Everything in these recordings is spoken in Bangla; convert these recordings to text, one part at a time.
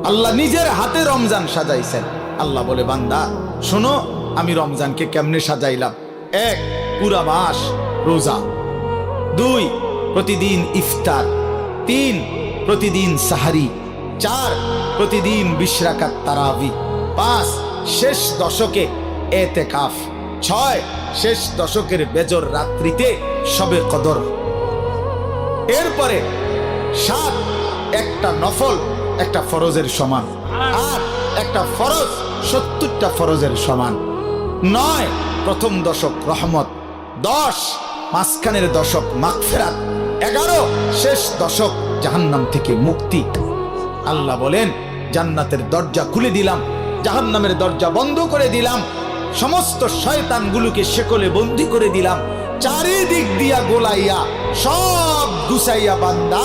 আল্লাহ নিজের হাতে রমজান সাজাইছেন। আল্লাহ বলে, বান্দা শোনো আমি রমজানকে কেমনে সাজাইলাম। 1, পুরা মাস রোজা। 2, প্রতিদিন ইফতার। 3, প্রতিদিন সাহারি। 4, প্রতিদিন 20 রাকাত তারাবি। 5, শেষ দশকে এতেকাফ। 6, শেষ দশকের বেজর রাত্রিতে শবে কদর। এরপরে 7, একটা নফল একটা ফরজের সমান। 8, একটা ফরজ 70টা ফরজের সমান। 9, প্রথম দশক রহমত। 10, মাঝখানের দশক মাগফিরাত। 11, শেষ দশক জাহান্নাম থেকে মুক্তি। আল্লাহ বলেন, জান্নাতের দরজা খুলে দিলাম, জাহান্নামের দরজা বন্ধ করে দিলাম, সমস্ত শয়তানগুলোকে শেকলে বন্দী করে দিলাম, চারিদিক দিয়া গোলাইয়া সব গুছাইয়া বান্দা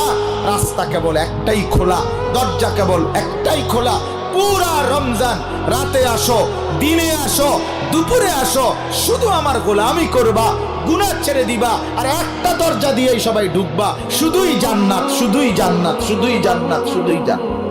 রাস্তা কেবল একটাই খোলা, দরজা কেবল একটাই খোলা। পুরা রমজান রাতে আসো, দিনে আসো, দুপুরে আসো, শুধু আমার গোলামি করবা, গুনাহ ছেড়ে দিবা, আর একটা দরজা দিয়েই সবাই ঢুকবা। শুধুই জান্নাত, শুধুই জান্নাত, শুধুই জান্নাত, শুধুই জান্নাত।